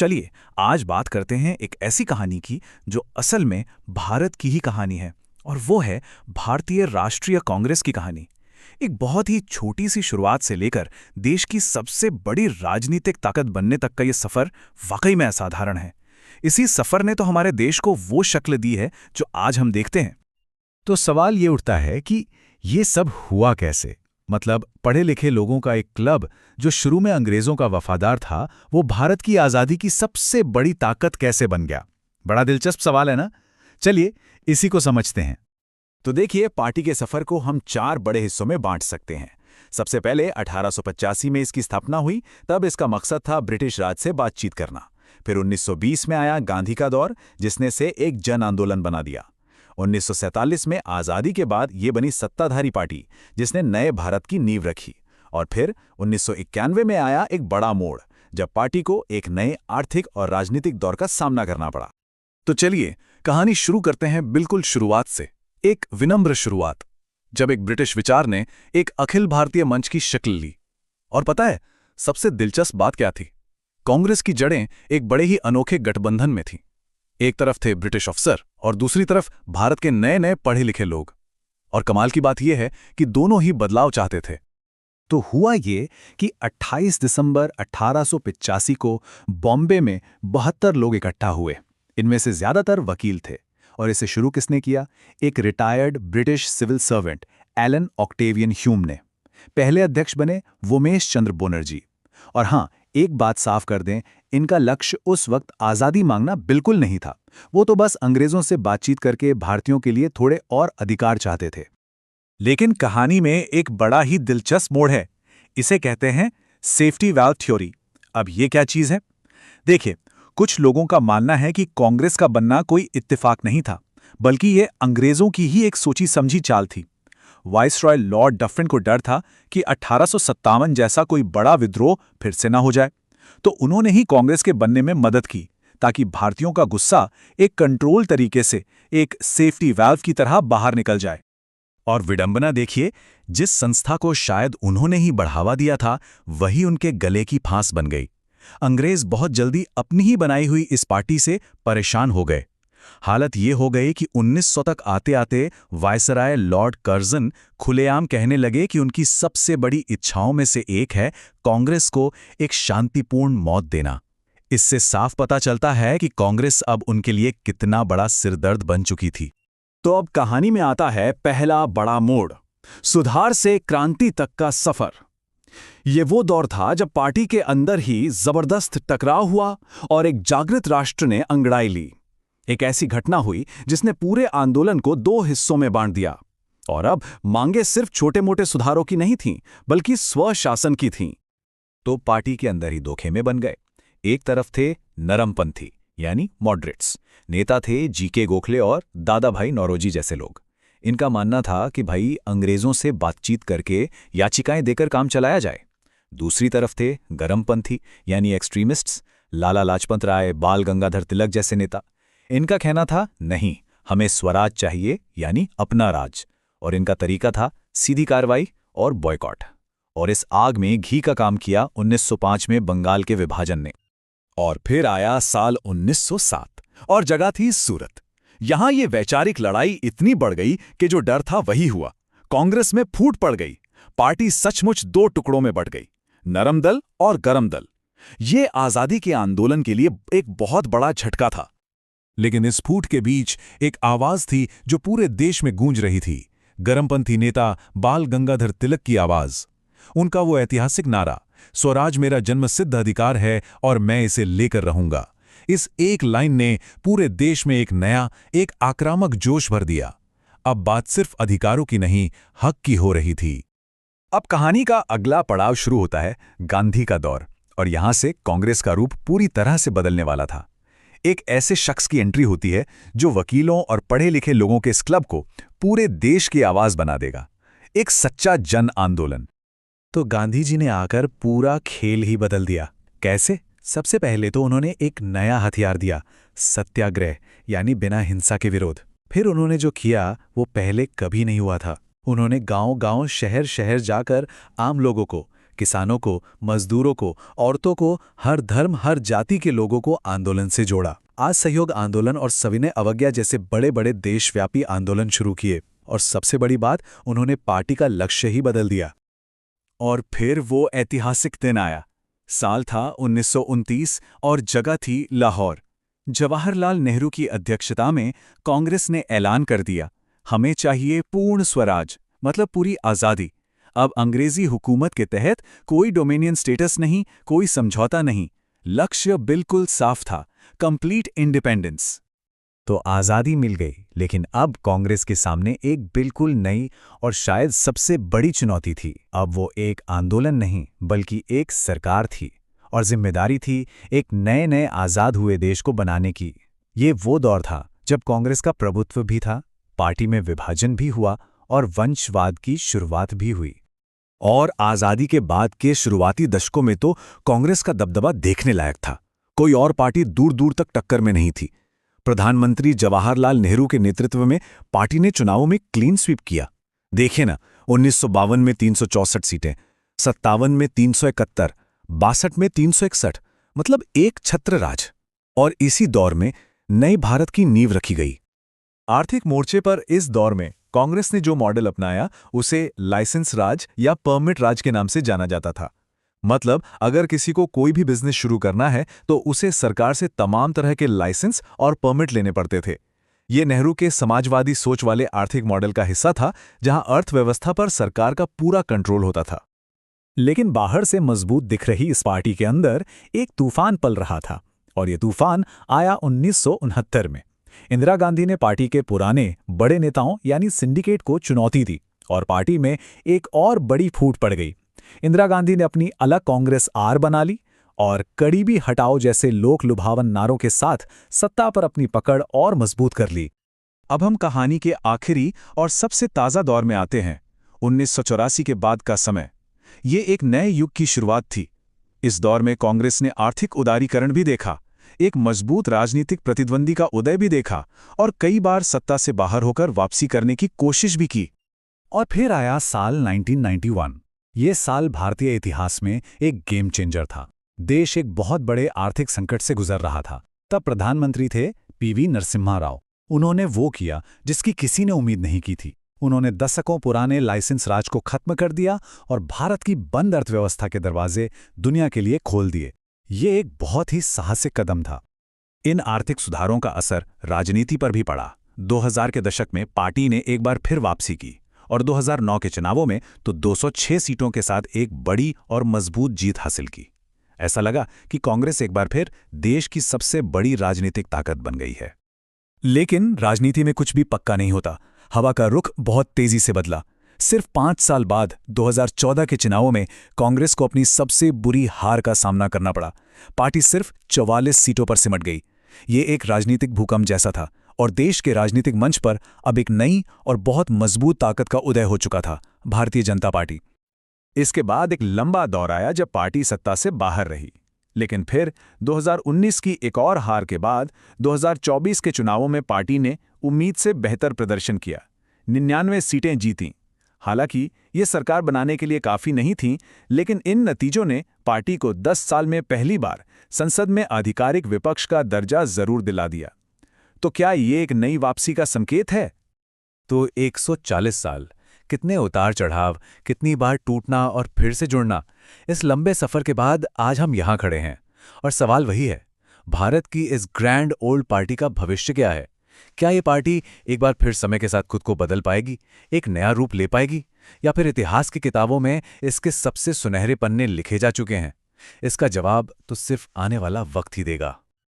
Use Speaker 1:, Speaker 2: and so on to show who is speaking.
Speaker 1: चलिए आज बात करते हैं एक ऐसी कहानी की जो असल में भारत की ही कहानी है। और वो है भारतीय राष्ट्रीय कांग्रेस की कहानी। एक बहुत ही छोटी सी शुरुआत से लेकर देश की सबसे बड़ी राजनीतिक ताकत बनने तक का ये सफर वाकई में असाधारण है। इसी सफर ने तो हमारे देश को वो शक्ल दी है जो आज हम देखते हैं।
Speaker 2: तो सवाल ये उठता है कि ये सब हुआ कैसे? मतलब पढ़े लिखे लोगों का एक क्लब जो शुरू में अंग्रेजों का वफादार था, वो भारत की आज़ादी की सबसे बड़ी ताकत कैसे बन गया? बड़ा दिलचस्प सवाल है ना? चलिए इसी को समझते हैं।
Speaker 3: तो देखिए, पार्टी के सफर को हम 4 बड़े हिस्सों में बांट सकते हैं। सबसे पहले 1885 में इसकी स्थापना हुई, तब इसका मकसद था ब्रिटिश राज से बातचीत करना। फिर 1920 में आया गांधी का दौर, जिसने से एक जन आंदोलन बना दिया। 1947 में आज़ादी के बाद ये बनी सत्ताधारी पार्टी, जिसने नए भारत की नींव रखी। और फिर 1991 में आया एक बड़ा मोड़, जब पार्टी को एक नए आर्थिक और राजनीतिक दौर का सामना करना पड़ा।
Speaker 1: तो चलिए कहानी शुरू करते हैं बिल्कुल शुरुआत से। एक विनम्र शुरुआत, जब एक ब्रिटिश विचार ने एक अखिल भारतीय मंच की शक्ल ली। और पता है सबसे दिलचस्प बात क्या थी? कांग्रेस की जड़ें एक बड़े ही अनोखे गठबंधन में थीं। एक तरफ थे ब्रिटिश अफसर और दूसरी तरफ भारत के नए नए पढ़े लिखे लोग। और कमाल की बात यह है कि दोनों ही बदलाव चाहते थे।
Speaker 2: तो हुआ ये कि 28 दिसंबर 1885 को बॉम्बे में 72 लोग इकट्ठा हुए। इनमें से ज्यादातर वकील थे। और इसे शुरू किसने किया? एक retired British civil servant Allan Octavian Hume ने। पहले अध्यक्ष बने वोमेश चंद्र बनर्जी। और हाँ, एक बात साफ कर दें, इनका लक्ष्य उस वक्त आज़ादी मांगना बिल्कुल नहीं था। वो तो बस अंग्रेजों से बातचीत करके भारतीयों के लिए थोड़े और अधिकार चाहते थे।
Speaker 1: लेकिन कहानी में एक बड़ा ही दिलचस्प मोड़ है। इसे कहते हैं सेफ्टी वाल्व थ्योरी। अब ये क्या चीज़ है? देखिए, कुछ लोगों का मानना है कि कांग्रेस का बनना कोई इत्तेफाक नहीं था, बल्कि ये अंग्रेजों की ही एक सोची समझी चाल थी। वाइसरॉय लॉर्ड डफरिन को डर था कि 1857 जैसा कोई बड़ा विद्रोह फिर से ना हो जाए। तो उन्होंने ही कांग्रेस के बनने में मदद की, ताकि भारतीयों का गुस्सा एक कंट्रोल तरीके से, एक सेफ्टी वाल्व की तरह बाहर निकल जाए।
Speaker 2: और विडंबना देखिए, जिस संस्था को शायद उन्होंने ही बढ़ावा दिया था, वही उनके गले की फांस बन गई। अंग्रेज बहुत जल्दी अपनी ही बनाई हुई इस पार्टी से परेशान हो गए। हालत ये हो गई कि 1900 तक आते आते वायसराय लॉर्ड कर्जन खुलेआम कहने लगे कि उनकी सबसे बड़ी इच्छाओं में से एक है कांग्रेस को एक शांतिपूर्ण मौत देना। इससे साफ पता चलता है कि कांग्रेस अब उनके लिए कितना बड़ा सिरदर्द बन चुकी थी।
Speaker 3: तो अब कहानी में आता है पहला बड़ा मोड़, सुधार से क्रांति तक का सफर। ये वो दौर था जब पार्टी के अंदर ही जबरदस्त टकराव हुआ और एक जागृत राष्ट्र ने अंगड़ाई ली। एक ऐसी घटना हुई जिसने पूरे आंदोलन को 2 हिस्सों में बांट दिया। और अब मांगे सिर्फ छोटे मोटे सुधारों की नहीं थीं, बल्कि स्वशासन की थीं।
Speaker 2: तो पार्टी के अंदर ही 2 खेमे बन गए। एक तरफ थे नरमपंथी यानी मॉडरेट्स, नेता थे जीके गोखले और दादा भाई नौरोजी जैसे लोग। इनका मानना था कि भाई अंग्रेजों से बातचीत करके याचिकाएं देकर काम चलाया जाए। दूसरी तरफ थे गरमपंथी यानी एक्सट्रीमिस्ट्स, लाला लाजपत राय, बाल गंगाधर तिलक जैसे नेता। इनका कहना था नहीं, हमें स्वराज चाहिए यानी अपना राज। और इनका तरीका था सीधी कार्रवाई और बॉयकॉट। और इस आग में घी का काम किया 1905 में बंगाल के विभाजन ने।
Speaker 3: और फिर आया साल 1907 और जगह थी सूरत। यहां ये वैचारिक लड़ाई इतनी बढ़ गई कि जो डर था वही हुआ। कांग्रेस में फूट पड़ गई। पार्टी सचमुच 2 टुकड़ों में बट गई, नरम दल और गरम दल। ये आजादी के आंदोलन के लिए एक बहुत बड़ा झटका था।
Speaker 2: लेकिन इस फूट के बीच एक आवाज थी जो पूरे देश में गूंज रही थी। गरमपंथी नेता बाल गंगाधर तिलक की आवाज। उनका वो ऐतिहासिक नारा, स्वराज मेरा जन्मसिद्ध अधिकार है और मैं इसे लेकर रहूंगा। इस एक लाइन ने पूरे देश में एक नया, एक आक्रामक जोश भर दिया। अब बात सिर्फ अधिकारों की नहीं, हक की हो रही थी।
Speaker 1: अब कहानी का अगला पड़ाव शुरू होता है, गांधी का दौर। और यहां से कांग्रेस का रूप पूरी तरह से बदलने वाला था। एक ऐसे शख्स की एंट्री होती है जो वकीलों और पढ़े लिखे लोगों के इस क्लब को पूरे देश की आवाज बना देगा। एक सच्चा जन आंदोलन।
Speaker 2: तो गांधी जी ने आकर पूरा खेल ही बदल दिया। कैसे? सबसे पहले तो उन्होंने एक नया हथियार दिया, सत्याग्रह यानी बिना हिंसा के विरोध। फिर उन्होंने जो किया वो पहले कभी नहीं हुआ था। उन्होंने गांव-गांव, शहर-शहर जाकर आम लोगों को,
Speaker 1: किसानों को, मजदूरों को, औरतों को, हर धर्म, हर जाति के लोगों को आंदोलन से जोड़ा। आज सहयोग आंदोलन और सविनय अवज्ञा जैसे बड़े बड़े देशव्यापी आंदोलन शुरू किए, और सबसे बड़ी बात, उन्होंने पार्टी का लक्ष्य ही बदल दिया। और फिर वो ऐतिहासिक दिन आया। साल था 1929 और जगह थी लाहौर। जवाहरलाल नेहरू की अध्यक्षता में कांग्रेस ने ऐलान कर दिया, हमें चाहिए पूर्ण स्वराज, मतलब पूरी आज़ादी। अब अंग्रेजी हुकूमत के तहत कोई डोमिनियन स्टेटस नहीं, कोई समझौता नहीं। लक्ष्य बिल्कुल साफ था, कंप्लीट इंडिपेंडेंस।
Speaker 2: तो आज़ादी मिल गई, लेकिन अब कांग्रेस के सामने एक बिल्कुल नई और शायद सबसे बड़ी चुनौती थी। अब वो एक आंदोलन नहीं, बल्कि एक सरकार थी, और जिम्मेदारी थी एक नए नए आज़ाद हुए देश को बनाने की। ये वो दौर था जब कांग्रेस का प्रभुत्व भी था, पार्टी में विभाजन भी हुआ और वंशवाद की शुरुआत भी हुई।
Speaker 1: और आज़ादी के बाद के शुरुआती दशकों में तो कांग्रेस का दबदबा देखने लायक था। कोई और पार्टी दूर दूर तक टक्कर में नहीं थी। प्रधानमंत्री जवाहरलाल नेहरू के नेतृत्व में पार्टी ने चुनावों में क्लीन स्वीप किया। देखिए ना, 1952 में 364 सीटें, 57 में 371, 62 में 361, मतलब एक छत्र राज। और इसी दौर में नए भारत की नींव रखी गई। आर्थिक मोर्चे पर इस दौर में कांग्रेस ने जो मॉडल अपनाया, उसे लाइसेंस राज या परमिट राज के नाम से जाना जाता था। मतलब अगर किसी को कोई भी बिजनेस शुरू करना है तो उसे सरकार से तमाम तरह के लाइसेंस और परमिट लेने पड़ते थे। ये नेहरू के समाजवादी सोच वाले आर्थिक मॉडल का हिस्सा था, जहां अर्थव्यवस्था पर सरकार का पूरा कंट्रोल होता था।
Speaker 2: लेकिन बाहर से मजबूत दिख रही इस पार्टी के अंदर एक तूफान पल रहा था, और ये तूफान आया 1969 में। इंदिरा गांधी ने पार्टी के पुराने बड़े नेताओं यानी सिंडिकेट को चुनौती दी, और पार्टी में एक और बड़ी फूट पड़ गई। इंदिरा गांधी ने अपनी अलग कांग्रेस आर बना ली और करीबी हटाओ जैसे लोक लुभावन नारों के साथ सत्ता पर अपनी पकड़ और मजबूत कर ली।
Speaker 1: अब हम कहानी के आखिरी और सबसे ताज़ा दौर में आते हैं, 1984 के बाद का समय। ये एक नए युग की शुरुआत थी। इस दौर में कांग्रेस ने आर्थिक उदारीकरण भी देखा, एक मजबूत राजनीतिक प्रतिद्वंदी का उदय भी देखा, और कई बार सत्ता से बाहर होकर वापसी करने की कोशिश भी की।
Speaker 2: और फिर आया साल 1991। ये साल भारतीय इतिहास में एक गेम चेंजर था। देश एक बहुत बड़े आर्थिक संकट से गुजर रहा था। तब प्रधानमंत्री थे पीवी नरसिम्हा राव। उन्होंने वो किया जिसकी किसी ने उम्मीद नहीं की थी। उन्होंने दशकों पुराने लाइसेंस राज को खत्म कर दिया और भारत की बंद अर्थव्यवस्था के दरवाजे दुनिया के लिए खोल दिए। ये एक बहुत ही साहसिक कदम था।
Speaker 1: इन आर्थिक सुधारों का असर राजनीति पर भी पड़ा। 2000 के दशक में पार्टी ने एक बार फिर वापसी की, और 2009 के चुनावों में तो 206 सीटों के साथ एक बड़ी और मजबूत जीत हासिल की। ऐसा लगा कि कांग्रेस एक बार फिर देश की सबसे बड़ी राजनीतिक ताकत बन गई है।
Speaker 2: लेकिन राजनीति में कुछ भी पक्का नहीं होता। हवा का रुख बहुत तेजी से बदला। सिर्फ 5 साल बाद 2014 के चुनावों में कांग्रेस को अपनी सबसे बुरी हार का सामना करना पड़ा। पार्टी सिर्फ 44 सीटों पर सिमट गई। ये एक राजनीतिक भूकंप जैसा था, और देश के राजनीतिक मंच पर अब एक नई और बहुत मजबूत ताकत का उदय हो चुका था, भारतीय जनता पार्टी।
Speaker 1: इसके बाद एक लंबा दौर आया जब पार्टी सत्ता से बाहर रही। लेकिन फिर 2019 की एक और हार के बाद 2024 के चुनावों में पार्टी ने उम्मीद से बेहतर प्रदर्शन किया। 99 सीटें जीतीं। हालांकि ये सरकार बनाने के लिए काफ़ी नहीं थीं, लेकिन इन नतीजों ने पार्टी को 10 साल में पहली बार संसद में आधिकारिक विपक्ष का दर्जा जरूर दिला दिया। तो क्या ये एक नई वापसी का संकेत है?
Speaker 2: तो 140 साल, कितने उतार चढ़ाव, कितनी बार टूटना और फिर से जुड़ना। इस लंबे सफर के बाद आज हम यहाँ खड़े हैं, और सवाल वही है, भारत की इस ग्रैंड ओल्ड पार्टी का भविष्य क्या है? क्या ये पार्टी एक बार फिर समय के साथ खुद को बदल पाएगी, एक नया रूप ले पाएगी, या फिर इतिहास की किताबों में इसके सबसे सुनहरे पन्ने लिखे जा चुके हैं? इसका जवाब तो सिर्फ आने वाला वक्त ही देगा।